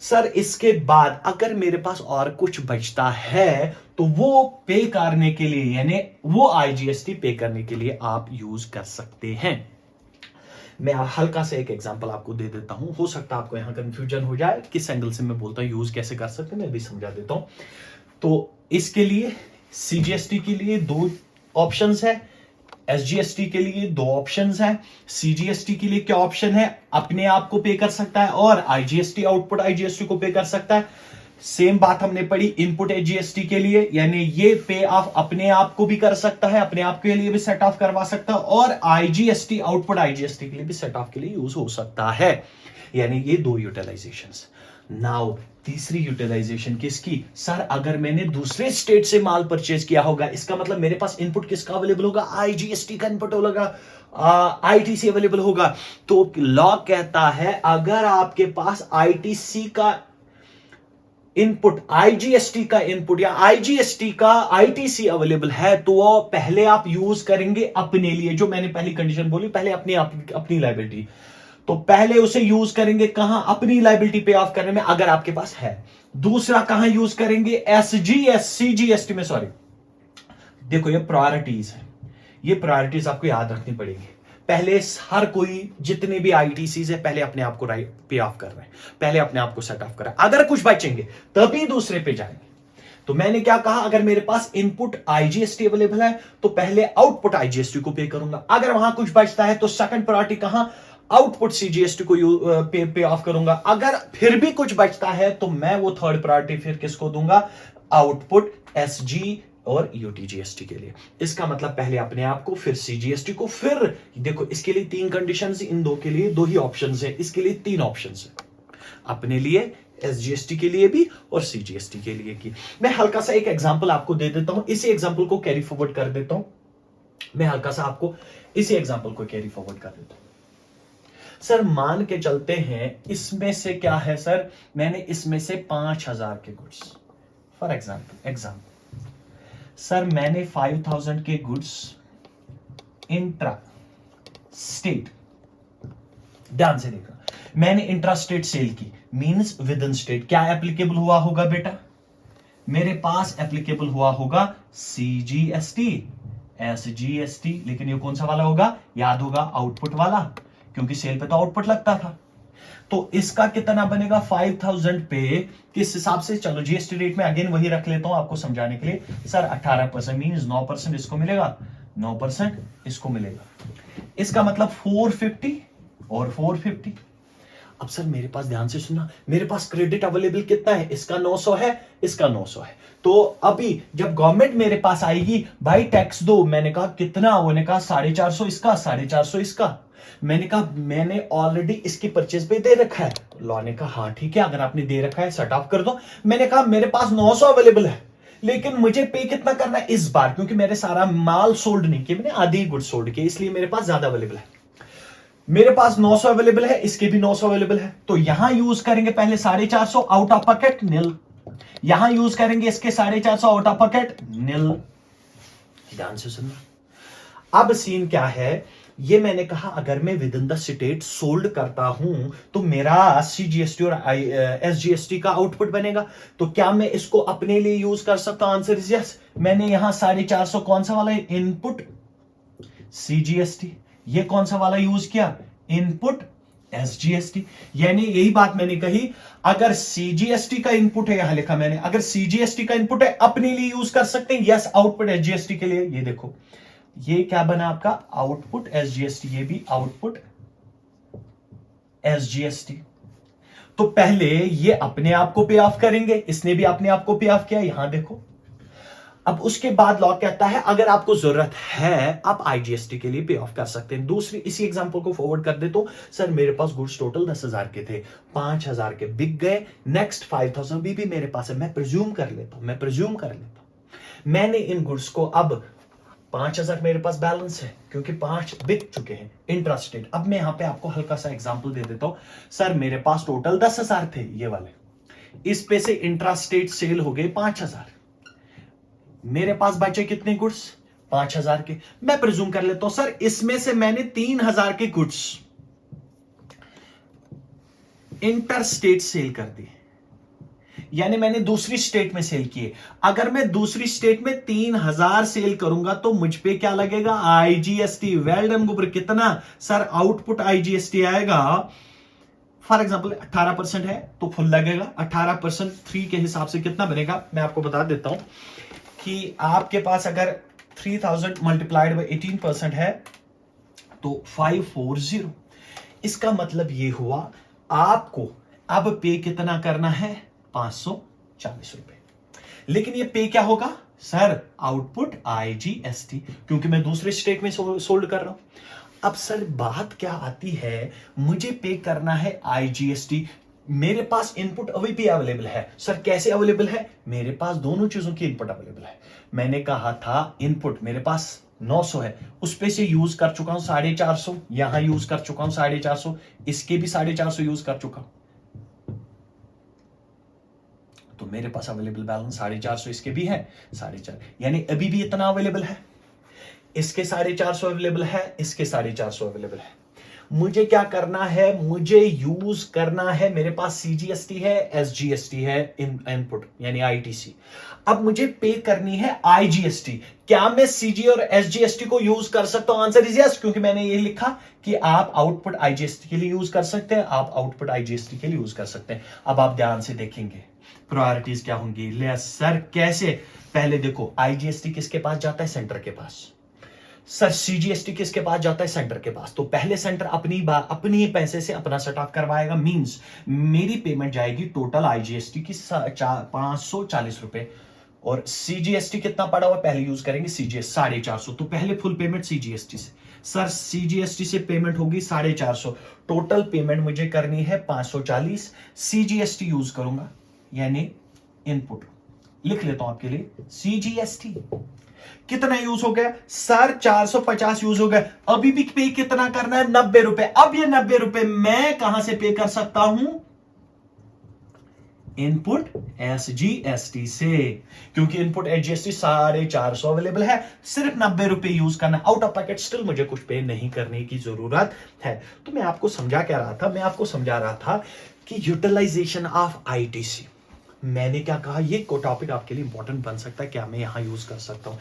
सर इसके बाद अगर मेरे पास और कुछ बचता है तो वो पे करने के लिए, यानी वो आईजीएसटी पे करने के लिए आप यूज कर सकते हैं। मैं हल्का से एक एग्जांपल आपको दे देता हूं, हो सकता है आपको यहां कंफ्यूजन हो जाए किस एंगल से मैं बोलता हूं यूज कैसे कर सकते हैं, मैं भी समझा देता हूं। तो इसके लिए सीजीएसटी के लिए दो ऑप्शंस है, एसजीएसटी के लिए दो ऑप्शंस हैं। सीजीएसटी के लिए क्या ऑप्शन है, अपने आप को पे कर सकता है, और आईजीएसटी आउटपुट आईजीएसटी को पे कर सकता है। सेम बात हमने पढ़ी इनपुट एसजीएसटी के लिए, यानी ये पे ऑफ अपने आप को भी कर सकता है, अपने आप के लिए भी सेट ऑफ करवा सकता है, और आईजीएसटी आउटपुट आईजीएसटी के लिए भी सेट ऑफ के लिए यूज हो सकता है, यानी ये दो यूटिलाइजेशंस। नाउ तीसरी यूटिलाइजेशन किसकी? सर अगर मैंने दूसरे स्टेट से माल परचेज किया होगा, इसका मतलब मेरे पास इनपुट किसका अवेलेबल होगा? आईजीएसटी का इनपुट होगा, आईटीसी अवेलेबल होगा। तो लॉ कहता है अगर आपके पास आईटीसी का इनपुट, आईजीएसटी का इनपुट या आईजीएसटी का आईटीसी अवेलेबल है, तो वो पहले आप यूज करेंगे अपने लिए, जो मैंने पहली कंडीशन बोली, पहले अपनी लायबिलिटी, तो पहले उसे यूज करेंगे कहां? अपनी लायबिलिटी पे ऑफ करने में, अगर आपके पास है। दूसरा कहां यूज करेंगे? सीजीएसटी में, सॉरी, देखो ये प्रायोरिटीज है, ये प्रायोरिटीज आपको याद रखनी पड़ेगी। पहले हर कोई जितने भी आईटीसीज है पहले अपने आप को पे ऑफ कर रहे हैं, पहले अपने आप को सेट ऑफ कर रहे हैं, अगर कुछ बचेंगे तभी दूसरे पे जाएंगे। तो मैंने क्या कहा? अगर मेरे पास इनपुट आईजीएसटी अवेलेबल है तो पहले आउटपुट आईजीएसटी को पे करूंगा, अगर वहां कुछ बचता है तो सेकंड प्रायोरिटी कहां? आउटपुट सीजीएसटी को पे ऑफ करूंगा। अगर फिर भी कुछ बचता है तो मैं वो थर्ड प्रायोरिटी फिर किसको दूंगा? आउटपुट एसजी और यूटीजीएसटी के लिए। इसका मतलब पहले अपने आप को, फिर सीजीएसटी को, फिर देखो इसके लिए तीन कंडीशंस, इन दो के लिए दो ही ऑप्शंस है, इसके लिए तीन ऑप्शंस है, अपने लिए, एसजीएसटी के लिए भी और सीजीएसटी के लिए की। मैं हल्का सा एक एग्जांपल आपको दे देता हूं, इसी एग्जांपल को कैरी फॉरवर्ड कर देता हूं, मैं हल्का सा आपको इसी एग्जांपल को कैरी फॉरवर्ड कर देता हूं। सर मान के चलते हैं इसमें से क्या है सर, मैंने इसमें से 5000 के गुड्स, फॉर एग्जांपल सर मैंने 5000 के गुड्स इंट्रा स्टेट, ध्यान से देखना, मैंने इंट्रा स्टेट सेल की, मींस विद इन स्टेट। क्या एप्लीकेबल हुआ होगा बेटा? मेरे पास एप्लीकेबल हुआ होगा सीजीएसटी, एसजीएसटी, लेकिन ये कौन सा वाला होगा? याद होगा, आउटपुट वाला, क्योंकि सेल पे तो आउटपुट लगता था। तो इसका कितना बनेगा? 5000 पे किस हिसाब से? चलो जीएसटी रेट में अगेन वही रख लेता हूं आपको समझाने के लिए। सर 18% मींस 9% इसको मिलेगा, 9% इसको मिलेगा, इसका मतलब 450 और 450। अब सर मेरे पास, ध्यान से सुनना, मेरे पास क्रेडिट अवेलेबल कितना है? इसका 900 है, इसका 900 है। तो अभी जब गवर्नमेंट मेरे पास आएगी, भाई टैक्स दो, मैंने कहा कितना? उन्होंने कहा 450 इसका, 450 इसका। मैंने कहा मैंने ऑलरेडी इसकी परचेज पे दे रखा है। लॉ ने कहा हाँ ठीक है, अगर आपने दे रखा है सेट ऑफ कर दो। मैंने कहा मेरे पास 900 अवेलेबल है, लेकिन मुझे पे कितना करना है इस बार? क्योंकि मेरे सारा माल सोल्ड नहीं किया, मैंने आधी गुड सोल्ड किया, इसलिए मेरे पास ज्यादा अवेलेबल है। मेरे पास 900 अवेलेबल है, इसके भी 900 अवेलेबल है, तो यहां यूज करेंगे पहले 450 आउट ऑफ पॉकेट निल, यहां यूज करेंगे इसके 450 आउट ऑफ पॉकेट निल। ध्यान से सुनना, अब सीन क्या है, ये मैंने कहा अगर मैं with in the state sold करता हूं तो मेरा सीजीएसटी और एसजीएसटी का आउटपुट बनेगा, तो क्या मैं इसको अपने लिए यूज कर सकता हूं? Answer is yes. मैंने यहां 450 कौन सा वाला है? इनपुट सीजीएसटी, ये कौन सा वाला यूज किया? Input SGST. यानी यही बात मैंने कही, अगर सीजीएसटी का इनपुट है, यहां लिखा मैंने, अगर सीजीएसटी का इनपुट है अपने लिए यूज कर सकते हैं, यस। आउटपुट एसजीएसटी के लिए, ये देखो ये क्या बना आपका? आउटपुट एसजीएसटी, ये भी आउटपुट एसजीएसटी। तो पहले ये अपने आप को पे ऑफ करेंगे, इसने भी अपने आप को पे ऑफ किया, यहां देखो। अब उसके बाद लॉ कहता है अगर आपको जरूरत है आप आईजीएसटी के लिए पे ऑफ कर सकते हैं। दूसरी, इसी एग्जांपल को फॉरवर्ड कर दे तो सर मेरे पास गुड्स टोटल 10,000 के थे, 5,000 के बिक गए, नेक्स्ट 5,000 भी मेरे पास है, मैं प्रिज्यूम कर लेता हूं, मैंने इन गुड्स को, अब 5,000 मेरे पास बैलेंस है क्योंकि 5 बिक चुके हैं इंट्रास्टेट। अब मैं यहां पे आपको हल्का सा एग्जांपल दे देता हूं, सर मेरे पास टोटल 10,000 थे ये वाले, इस पे से इंट्रास्टेट सेल हो गए 5,000, मेरे पास बचे कितने गुड्स? 5,000 के। मैं प्रिज्यूम कर लेता हूं सर इसमें से मैंने 3,000 के गुड्स इंटरस्टेट सेल कर दिए, यानी मैंने दूसरी स्टेट में सेल किए। अगर मैं दूसरी स्टेट में 3,000 सेल करूंगा तो मुझ पे क्या लगेगा? आईजीएसटी। वेल डन गुब्र। कितना सर? आउटपुट आईजीएसटी आएगा, फॉर एग्जांपल 18% है तो फुल लगेगा, 18% 3 के हिसाब से कितना बनेगा मैं आपको बता देता हूं कि आपके पास अगर 3000 मल्टीप्लाइड बाय 18% है तो 540। इसका मतलब ये हुआ आपको अब पे कितना करना है? 540 रुपए। लेकिन ये पे क्या होगा सर? आउटपुट आईजीएसटी, क्योंकि मैं दूसरे स्टेट में सोल्ड कर रहा हूं। अब सर बात क्या आती है, मुझे पे करना है आईजीएसटी, मेरे पास इनपुट अभी भी अवेलेबल है। सर कैसे अवेलेबल है? मेरे पास दोनों चीजों की इनपुट अवेलेबल है। मैंने कहा था इनपुट मेरे पास 900 है, उस पे से यूज कर चुका हूं 450, यहां यूज कर चुका हूं 450, इसके भी 450 यूज कर चुका हूं, तो मेरे पास अवेलेबल बैलेंस 450 इसके भी है 450, यानी अभी भी इतना अवेलेबल है। इसके 450 अवेलेबल है, इसके 450 अवेलेबल है। मुझे क्या करना है? मुझे यूज करना है, मेरे पास सीजीएसटी है, एसजीएसटी है, इनपुट यानी आईटीसी। अब मुझे पे करनी है आईजीएसटी। क्या मैं सीजी और एसजीएसटी को यूज कर सकता हूं? आंसर इज यस, क्योंकि मैंने ये लिखा कि आप आउटपुट आईजीएसटी के लिए यूज कर सकते हैं, आप आउटपुट आईजीएसटी के लिए यूज कर सकते हैं। अब आप ध्यान से देखेंगे प्रायोरिटीज क्या होंगी। ले सर कैसे? पहले देखो आईजीएसटी किसके पास जाता है? सेंटर के पास। सर सीजीएसटी किसके पास जाता है? सेंटर के पास। तो पहले सेंटर अपनी पैसे से अपना सेट ऑफ करवाएगा, मींस मेरी पेमेंट जाएगी टोटल आईजीएसटी की 540 रुपए, और सीजीएसटी कितना पड़ा हुआ पहले यूज करेंगे सीजीएस 450, तो पहले फुल पेमेंट सीजीएसटी से। सर सीजीएसटी से पेमेंट होगी 450, टोटल पेमेंट मुझे करनी है 540, सीजीएसटी यूज करूंगा यानी इनपुट लिख लेता हूं आपके लिए, सीजीएसटी कितना यूज हो गया? सर 450 यूज हो गया। अभी भी पे कितना करना है? 90 रुपए। अब ये 90 रुपए मैं कहां से पे कर सकता हूं? इनपुट एसजीएसटी से, क्योंकि इनपुट एसजीएसटी 450 अवेलेबल है, सिर्फ 90 रुपए यूज करना। आउट ऑफ पैकेट स्टिल मुझे कुछ पे नहीं करने की जरूरत है। तो मैं आपको समझा क्या रहा था? मैं आपको समझा रहा था कि यूटिलाइजेशन ऑफ आईटीसी। मैंने क्या कहा? ये को टॉपिक आपके लिए इंपॉर्टेंट बन सकता है, क्या मैं यहां यूज कर सकता हूं?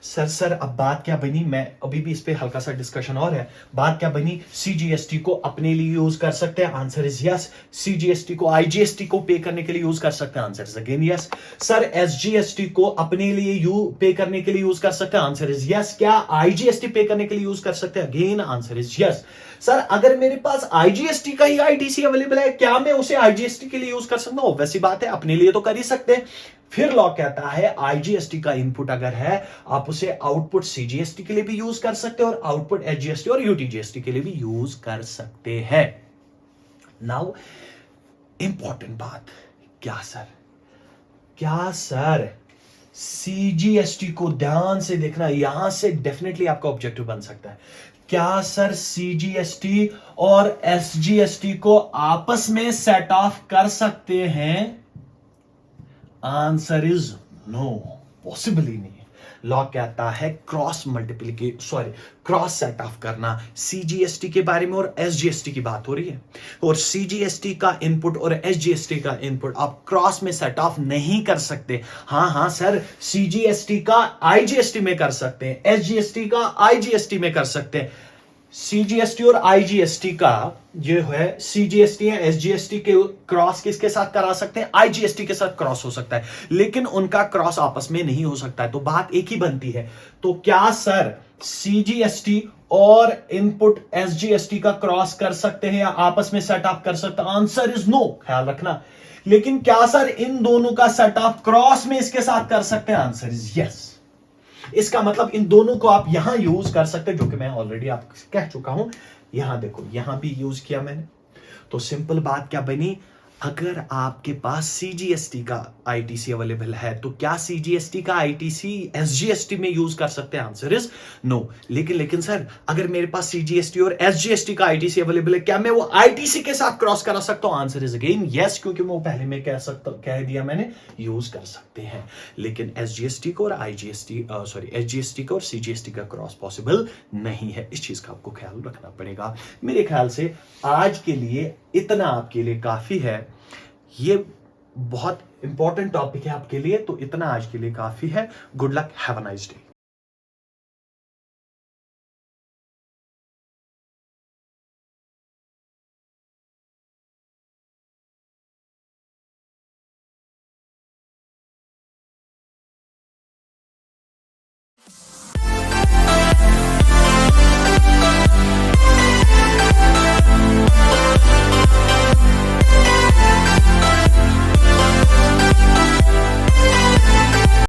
सर अब बात क्या बनी? मैं अभी भी इस पे हल्का सा डिस्कशन और है। बात क्या बनी? सीजीएसटी को अपने लिए यूज कर सकते हैं, आंसर इज यस। सीजीएसटी को आईजीएसटी को पे करने के लिए यूज कर सकते हैं, answer is again yes. Sir SGST को अपने लिए पे करने के लिए यूज कर सकते हैं, आंसर इज यस। क्या आईजीएसटी पे करने के लिए यूज कर सकते हैं? Again answer is yes. Sir अगर मेरे पास आईजीएसटी का ही आईटीसी अवेलेबल है, क्या मैं उसे आईजीएसटी के लिए यूज कर सकता हूं? वैसी बात है, अपने लिए तो कर ही सकते हैं। फिर लॉ कहता है आईजीएसटी का इनपुट अगर है, आप उसे आउटपुट सीजीएसटी के लिए भी यूज कर सकते हैं और आउटपुट एचजीएसटी और यूटीजीएसटी के लिए भी यूज कर सकते हैं। नाउ इंपॉर्टेंट बात, क्या सर सीजीएसटी को ध्यान से देखना, यहां से डेफिनेटली आपका ऑब्जेक्टिव बन सकता है। क्या सर सीजीएसटी और एसजीएसटी को आपस में सेट ऑफ कर सकते हैं? आंसर इज नो, पॉसिबल ही नहीं है। लॉ कहता है क्रॉस सेट ऑफ करना। सीजीएसटी के बारे में और एसजीएसटी की बात हो रही है, और सीजीएसटी का इनपुट और एसजीएसटी का इनपुट आप क्रॉस में सेट ऑफ नहीं कर सकते। हाँ सर, सीजीएसटी का आईजीएसटी में कर सकते हैं, एसजीएसटी का आईजीएसटी में कर सकते हैं। सीजीएसटी और आईजीएसटी का जो है, सीजीएसटी या एसजीएसटी के क्रॉस किसके साथ करा सकते हैं? आईजीएसटी के साथ क्रॉस हो सकता है, लेकिन उनका क्रॉस आपस में नहीं हो सकता है, तो बात एक ही बनती है। तो क्या सर सीजीएसटी और इनपुट एसजीएसटी का क्रॉस कर सकते हैं या आपस में सेट ऑफ कर सकते हैं? आंसर इज नो, ख्याल रखना। लेकिन क्या सर इन दोनों का सेट ऑफ क्रॉस में इसके साथ कर सकते हैं? Answer is yes. इसका मतलब इन दोनों को आप यहां यूज कर सकते हैं, जो कि मैं ऑलरेडी आपको कह चुका हूं। यहां देखो, यहां भी यूज किया मैंने। तो सिंपल बात क्या बनी? अगर आपके पास सीजीएसटी का आईटीसी अवेलेबल है, तो क्या सीजीएसटी का आईटीसी एसजीएसटी में यूज कर सकते हैं? Answer is no. लेकिन सर अगर मेरे पास सीजीएसटी और एसजीएसटी का आईटीसी अवेलेबल है, क्या मैं वो आईटीसी के साथ क्रॉस करा सकता हूं? आंसर इज अगेन यस, क्योंकि वो पहले में कह दिया मैंने, यूज कर सकते हैं। लेकिन एसजीएसटी को और एसजीएसटी को और सीजीएसटी का क्रॉस पॉसिबल नहीं है। इस चीज का आपको ख्याल रखना पड़ेगा। मेरे ख्याल से आज के लिए इतना आपके लिए काफी है। ये बहुत इंपॉर्टेंट टॉपिक है आपके लिए, तो इतना आज के लिए काफी है। Good luck, have a nice day.